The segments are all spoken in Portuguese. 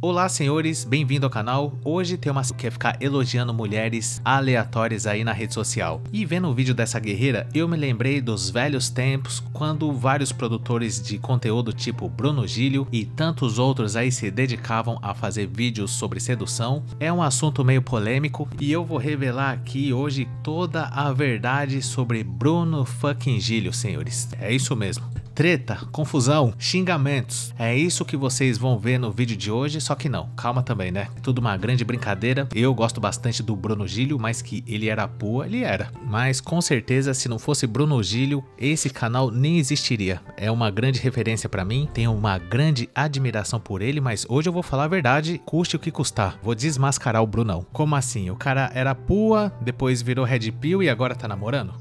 Olá senhores, bem-vindo ao canal. Hoje tem uma que quer ficar elogiando mulheres aleatórias aí na rede social. E vendo o vídeo dessa guerreira, eu me lembrei dos velhos tempos quando vários produtores de conteúdo tipo Bruno Gilio e tantos outros aí se dedicavam a fazer vídeos sobre sedução. É um assunto meio polêmico e eu vou revelar aqui hoje toda a verdade sobre Bruno fucking Gilio, senhores. É isso mesmo. Treta, confusão, xingamentos. É isso que vocês vão ver no vídeo de hoje, só que não, calma também, né? Tudo uma grande brincadeira. Eu gosto bastante do Bruno Gilio, mas que ele era pua, ele era. Mas com certeza, se não fosse Bruno Gilio, esse canal nem existiria. É uma grande referência pra mim, tenho uma grande admiração por ele, mas hoje eu vou falar a verdade, custe o que custar. Vou desmascarar o Brunão. Como assim? O cara era pua, depois virou red pill e agora tá namorando?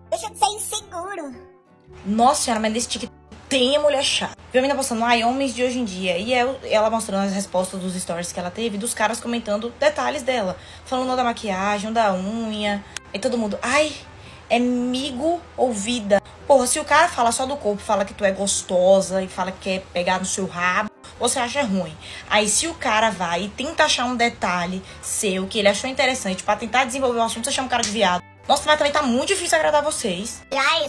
Deixa de ser inseguro. Nossa senhora, mas nesse TikTok tem a mulher chata. Viu a menina postando, homens de hoje em dia. E ela mostrando as respostas dos stories que ela teve, dos caras comentando detalhes dela. Falando da maquiagem, da unha. E todo mundo, é migo ou vida? Porra, se o cara fala só do corpo, fala que tu é gostosa e fala que quer pegar no seu rabo, você acha ruim. Aí se o cara vai e tenta achar um detalhe seu que ele achou interessante pra tentar desenvolver o assunto, você chama o cara de viado. Nossa, mas também tá muito difícil agradar vocês.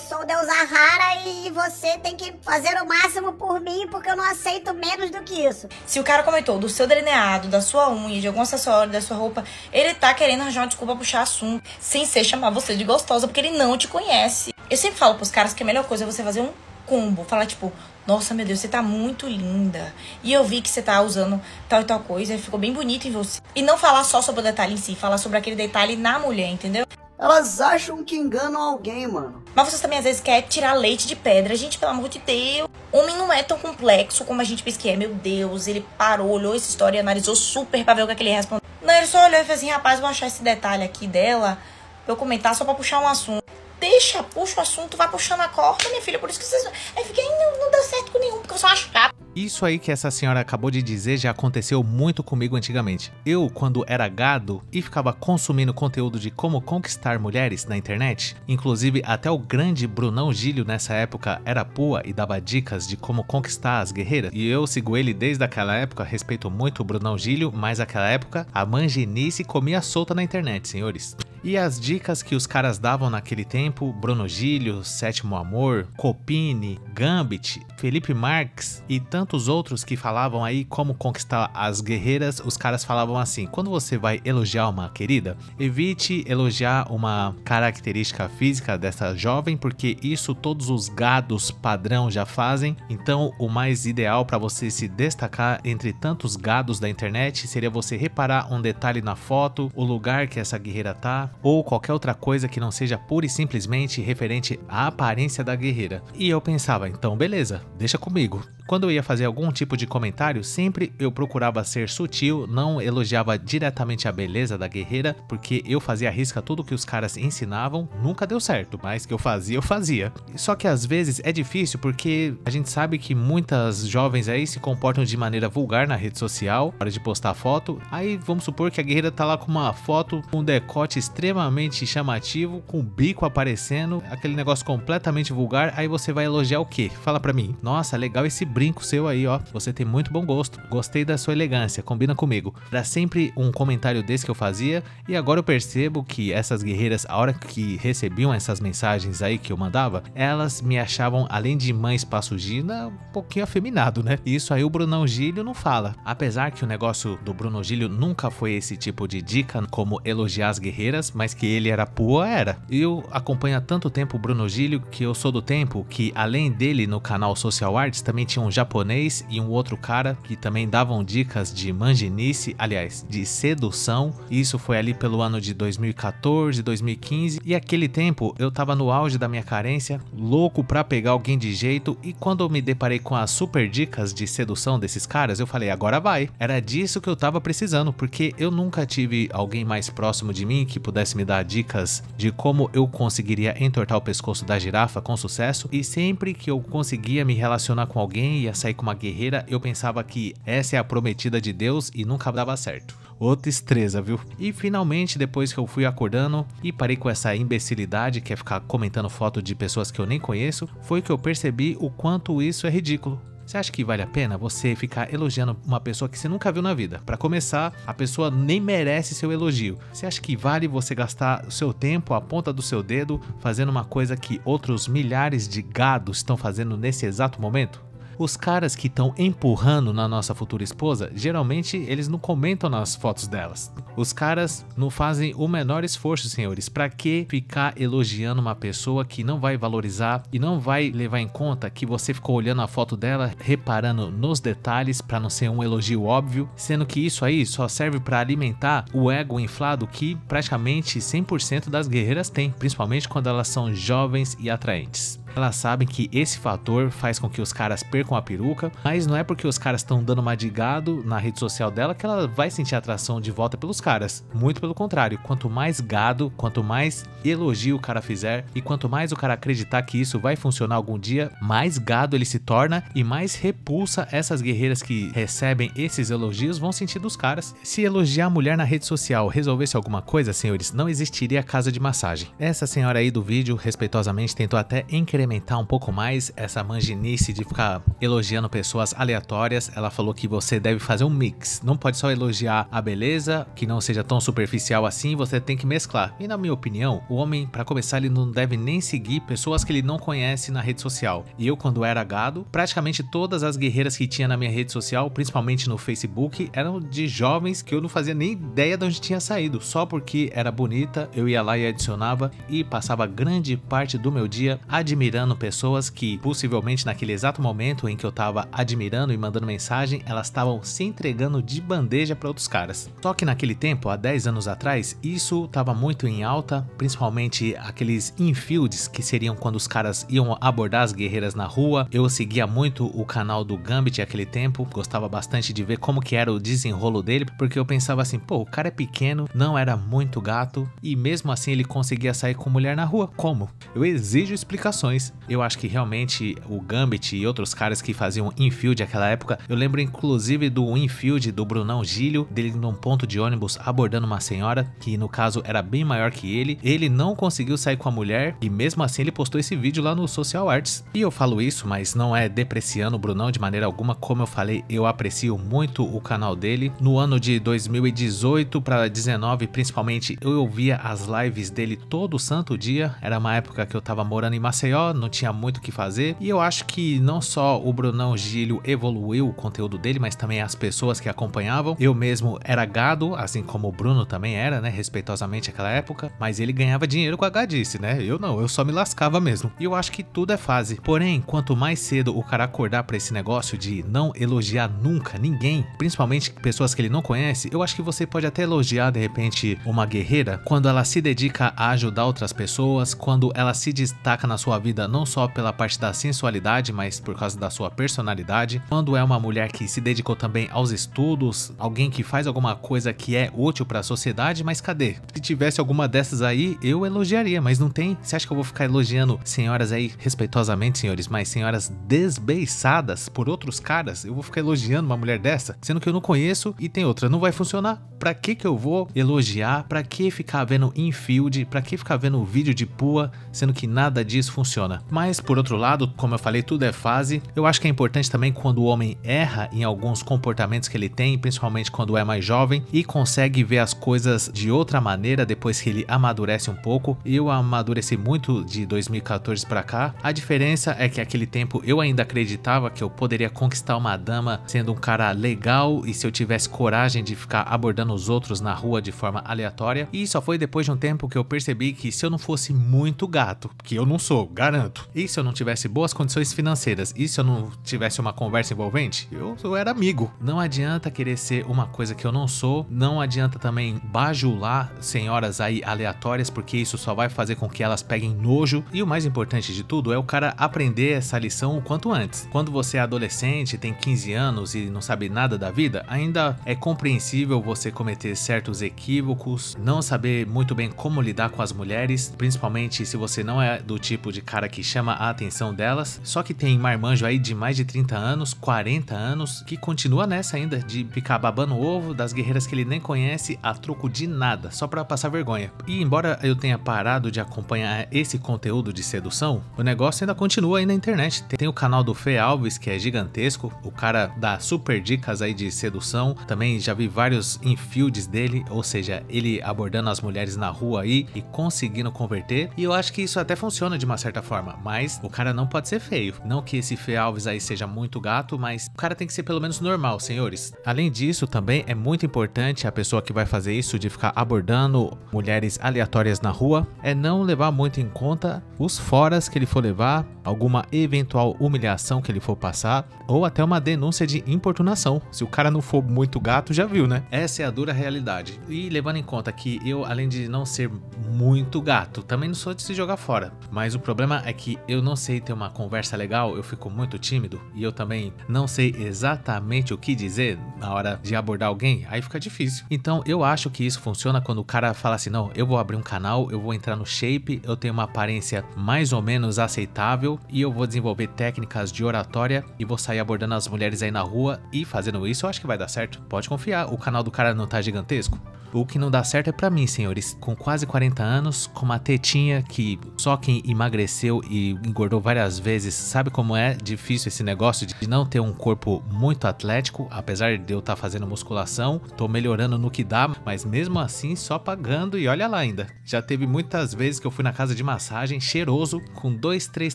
Sou deusa rara e você tem que fazer o máximo por mim porque eu não aceito menos do que isso. Se o cara comentou do seu delineado, da sua unha, de algum acessório, da sua roupa, ele tá querendo arranjar uma desculpa pra puxar assunto, sem ser chamar você de gostosa, porque ele não te conhece. Eu sempre falo pros caras que a melhor coisa é você fazer um combo. Falar tipo, nossa, meu Deus, você tá muito linda. E eu vi que você tá usando tal e tal coisa e ficou bem bonito em você. E não falar só sobre o detalhe em si, falar sobre aquele detalhe na mulher, entendeu? Elas acham que enganam alguém, mano. Mas vocês também às vezes querem tirar leite de pedra. Gente, pelo amor de Deus. Homem não é tão complexo como a gente pensa que é. Meu Deus, ele parou, olhou essa história e analisou super pra ver o que ele ia responder. Não, ele só olhou e fez assim, rapaz, vou achar esse detalhe aqui dela pra eu comentar só pra puxar um assunto. Deixa, puxa o assunto, vai puxando a corda, minha filha. Por isso que vocês... Aí fica, não dá certo com nenhum, porque eu sou uma chata. Isso aí que essa senhora acabou de dizer já aconteceu muito comigo antigamente. Eu, quando era gado e ficava consumindo conteúdo de como conquistar mulheres na internet, inclusive até o grande Brunão Gilio nessa época era pua e dava dicas de como conquistar as guerreiras, e eu sigo ele desde aquela época, respeito muito o Brunão Gilio, mas naquela época a manjenice comia solta na internet, senhores. E as dicas que os caras davam naquele tempo, Bruno Gilio, Sétimo Amor, Copini, Gambit, Felipe Marques e tantos outros que falavam aí como conquistar as guerreiras, os caras falavam assim, quando você vai elogiar uma querida, evite elogiar uma característica física dessa jovem, porque isso todos os gados padrão já fazem, então o mais ideal para você se destacar entre tantos gados da internet seria você reparar um detalhe na foto, o lugar que essa guerreira tá, ou qualquer outra coisa que não seja pura e simplesmente referente à aparência da guerreira. E eu pensava, então beleza, deixa comigo. Quando eu ia fazer algum tipo de comentário, sempre eu procurava ser sutil, não elogiava diretamente a beleza da guerreira, porque eu fazia à risca tudo que os caras ensinavam, nunca deu certo, mas que eu fazia. Só que às vezes é difícil porque a gente sabe que muitas jovens aí se comportam de maneira vulgar na rede social, na hora de postar foto. Aí vamos supor que a guerreira tá lá com uma foto com um decote extremamente chamativo, com o bico aparecendo, aquele negócio completamente vulgar, aí você vai elogiar o quê? Fala pra mim, nossa, legal esse brinco seu aí, ó, você tem muito bom gosto, gostei da sua elegância, combina comigo. Era sempre um comentário desse que eu fazia, e agora eu percebo que essas guerreiras, a hora que recebiam essas mensagens aí que eu mandava, elas me achavam, além de mãe espaçugina, um pouquinho afeminado, né? Isso aí o Brunão Gilio não fala. Apesar que o negócio do Bruno Gilio nunca foi esse tipo de dica, como elogiar as guerreiras, mas que ele era pua, era. Eu acompanho há tanto tempo o Bruno Gilio que eu sou do tempo que, além dele no canal Social Arts, também tinha um japonês e um outro cara que também davam dicas de manjenice, aliás, de sedução. Isso foi ali pelo ano de 2014, 2015, e aquele tempo eu tava no auge da minha carência, louco pra pegar alguém de jeito, e quando eu me deparei com as super dicas de sedução desses caras, eu falei, agora vai. Era disso que eu tava precisando, porque eu nunca tive alguém mais próximo de mim que pudesse me dar dicas de como eu conseguiria entortar o pescoço da girafa com sucesso, e sempre que eu conseguia me relacionar com alguém, ia sair com uma guerreira, eu pensava que essa é a prometida de Deus e nunca dava certo. Outra estresa, viu? E finalmente, depois que eu fui acordando e parei com essa imbecilidade que é ficar comentando foto de pessoas que eu nem conheço, foi que eu percebi o quanto isso é ridículo. Você acha que vale a pena você ficar elogiando uma pessoa que você nunca viu na vida? Pra começar, a pessoa nem merece seu elogio. Você acha que vale você gastar o seu tempo, a ponta do seu dedo, fazendo uma coisa que outros milhares de gados estão fazendo nesse exato momento? Os caras que estão empurrando na nossa futura esposa, geralmente eles não comentam nas fotos delas. Os caras não fazem o menor esforço, senhores. Pra que ficar elogiando uma pessoa que não vai valorizar e não vai levar em conta que você ficou olhando a foto dela, reparando nos detalhes pra não ser um elogio óbvio, sendo que isso aí só serve pra alimentar o ego inflado que praticamente 100% das guerreiras têm, principalmente quando elas são jovens e atraentes. Elas sabem que esse fator faz com que os caras percam a peruca, mas não é porque os caras estão dando uma de gado na rede social dela que ela vai sentir atração de volta pelos caras. Muito pelo contrário, quanto mais gado, quanto mais elogio o cara fizer e quanto mais o cara acreditar que isso vai funcionar algum dia, mais gado ele se torna e mais repulsa essas guerreiras que recebem esses elogios vão sentir dos caras. Se elogiar a mulher na rede social resolvesse alguma coisa, senhores, não existiria casa de massagem. Essa senhora aí do vídeo, respeitosamente, tentou até incrementar um pouco mais essa manginice de ficar elogiando pessoas aleatórias. Ela falou que você deve fazer um mix, não pode só elogiar a beleza, que não seja tão superficial assim, você tem que mesclar. E na minha opinião, o homem, para começar, ele não deve nem seguir pessoas que ele não conhece na rede social. E eu, quando era gado, praticamente todas as guerreiras que tinha na minha rede social, principalmente no Facebook, eram de jovens que eu não fazia nem ideia de onde tinha saído. Só porque era bonita, eu ia lá e adicionava e passava grande parte do meu dia admirando pessoas que possivelmente naquele exato momento em que eu tava admirando e mandando mensagem, elas estavam se entregando de bandeja para outros caras. Só que naquele tempo, há 10 anos atrás, isso tava muito em alta, principalmente aqueles infields, que seriam quando os caras iam abordar as guerreiras na rua. Eu seguia muito o canal do Gambit naquele tempo, gostava bastante de ver como que era o desenrolo dele, porque eu pensava assim, pô, o cara é pequeno, não era muito gato e mesmo assim ele conseguia sair com mulher na rua. Como? Eu exijo explicações. Eu acho que realmente o Gambit e outros caras que faziam infield naquela época, eu lembro inclusive do infield do Brunão Gílio, dele num ponto de ônibus abordando uma senhora, que no caso era bem maior que ele não conseguiu sair com a mulher e mesmo assim ele postou esse vídeo lá no Social Arts. E eu falo isso, mas não é depreciando o Brunão de maneira alguma, como eu falei, eu aprecio muito o canal dele. No ano de 2018 para 19, principalmente, eu ouvia as lives dele todo santo dia. Era uma época que eu tava morando em Maceió, não tinha muito o que fazer, e eu acho que não só o Brunão Gílio evoluiu o conteúdo dele, mas também as pessoas que acompanhavam. Eu mesmo era gado, assim como o Bruno também era, né, respeitosamente naquela época, mas ele ganhava dinheiro com a gadice, né, eu não, eu só me lascava mesmo. E eu acho que tudo é fase, porém, quanto mais cedo o cara acordar pra esse negócio de não elogiar nunca ninguém, principalmente pessoas que ele não conhece, eu acho que você pode até elogiar de repente uma guerreira quando ela se dedica a ajudar outras pessoas, quando ela se destaca na sua vida não só pela parte da sensualidade, mas por causa da sua personalidade, quando é uma mulher que se dedicou também aos estudos, alguém que faz alguma coisa que é útil para a sociedade, mas cadê? Se tivesse alguma dessas aí, eu elogiaria, mas não tem. Você acha que eu vou ficar elogiando senhoras aí, respeitosamente, senhores, mas senhoras desbeiçadas por outros caras? Eu vou ficar elogiando uma mulher dessa, sendo que eu não conheço e tem outra, não vai funcionar. Pra que eu vou elogiar? Pra que ficar vendo infield? Pra que ficar vendo vídeo de pua, sendo que nada disso funciona? Mas por outro lado, como eu falei, tudo é fase. Eu acho que é importante também quando o homem erra em alguns comportamentos que ele tem, principalmente quando é mais jovem e consegue ver as coisas de outra maneira depois que ele amadurece um pouco. Eu amadureci muito de 2014 pra cá. A diferença é que naquele tempo eu ainda acreditava que eu poderia conquistar uma dama sendo um cara legal e se eu tivesse coragem de ficar abordando os outros na rua de forma aleatória. E só foi depois de um tempo que eu percebi que se eu não fosse muito gato, que eu não sou, garanto, e se eu não tivesse boas condições financeiras, e se eu não tivesse uma conversa envolvente, eu era amigo. Não adianta querer ser uma coisa que eu não sou, não adianta também bajular senhoras aí aleatórias, porque isso só vai fazer com que elas peguem nojo. E o mais importante de tudo é o cara aprender essa lição o quanto antes. Quando você é adolescente, tem 15 anos e não sabe nada da vida, ainda é compreensível você cometer certos equívocos, não saber muito bem como lidar com as mulheres, principalmente se você não é do tipo de cara cara que chama a atenção delas, só que tem marmanjo aí de mais de 30 anos, 40 anos, que continua nessa ainda de ficar babando o ovo das guerreiras que ele nem conhece a troco de nada, só pra passar vergonha. E embora eu tenha parado de acompanhar esse conteúdo de sedução, o negócio ainda continua aí na internet. Tem o canal do Fê Alves, que é gigantesco, o cara dá super dicas aí de sedução, também já vi vários infields dele, ou seja, ele abordando as mulheres na rua aí e conseguindo converter, e eu acho que isso até funciona de uma certa forma, mas o cara não pode ser feio. Não que esse Fê Alves aí seja muito gato, mas o cara tem que ser pelo menos normal, senhores. Além disso, também é muito importante a pessoa que vai fazer isso de ficar abordando mulheres aleatórias na rua, é não levar muito em conta os foras que ele for levar, alguma eventual humilhação que ele for passar, ou até uma denúncia de importunação. Se o cara não for muito gato, já viu, né? Essa é a dura realidade. E levando em conta que eu, além de não ser muito gato, também não sou de se jogar fora. Mas o problema é que eu não sei ter uma conversa legal, eu fico muito tímido e eu também não sei exatamente o que dizer na hora de abordar alguém, aí fica difícil. Então eu acho que isso funciona quando o cara fala assim, não, eu vou abrir um canal, eu vou entrar no shape, eu tenho uma aparência mais ou menos aceitável e eu vou desenvolver técnicas de oratória e vou sair abordando as mulheres aí na rua, e fazendo isso eu acho que vai dar certo. Pode confiar, o canal do cara não tá gigantesco. O que não dá certo é pra mim, senhores, com quase 40 anos, com uma tetinha que só quem emagreceu e engordou várias vezes sabe como é difícil esse negócio de não ter um corpo muito atlético. Apesar de eu estar fazendo musculação, tô melhorando no que dá, mas mesmo assim só pagando, e olha lá ainda. Já teve muitas vezes que eu fui na casa de massagem cheiroso, com 2, 3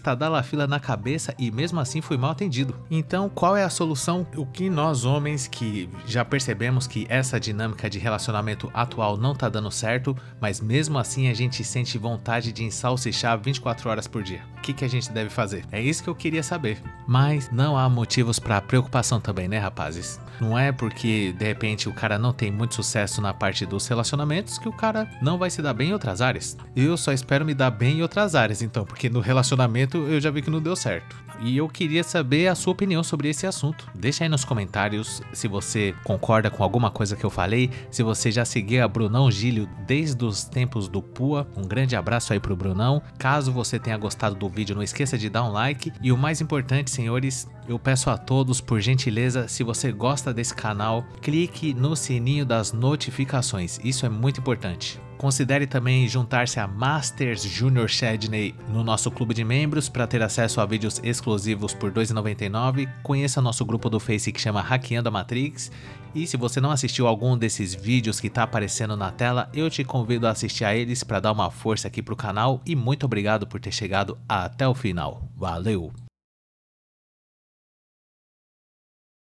tadalafila na cabeça, e mesmo assim fui mal atendido. Então qual é a solução? O que nós homens que já percebemos que essa dinâmica de relacionamento atual não tá dando certo, mas mesmo assim a gente sente vontade de ensalsichar 24 horas por dia. O que a gente deve fazer? É isso que eu queria saber. Mas não há motivos para preocupação também, né, rapazes? Não é porque de repente o cara não tem muito sucesso na parte dos relacionamentos que o cara não vai se dar bem em outras áreas. Eu só espero me dar bem em outras áreas então, porque no relacionamento eu já vi que não deu certo. E eu queria saber a sua opinião sobre esse assunto. Deixa aí nos comentários se você concorda com alguma coisa que eu falei, se você já seguiu a Brunão Gílio desde os tempos do PUA. Um grande abraço aí pro Brunão. Caso você tenha gostado do vídeo, não esqueça de dar um like. E o mais importante, senhores, eu peço a todos, por gentileza, se você gosta desse canal, clique no sininho das notificações. Isso é muito importante. Considere também juntar-se a Masters Junior Chadney no nosso clube de membros para ter acesso a vídeos exclusivos por R$ 2,99. Conheça nosso grupo do Face que chama Hackeando a Matrix. E se você não assistiu algum desses vídeos que está aparecendo na tela, eu te convido a assistir a eles para dar uma força aqui pro canal. E muito obrigado por ter chegado até o final. Valeu!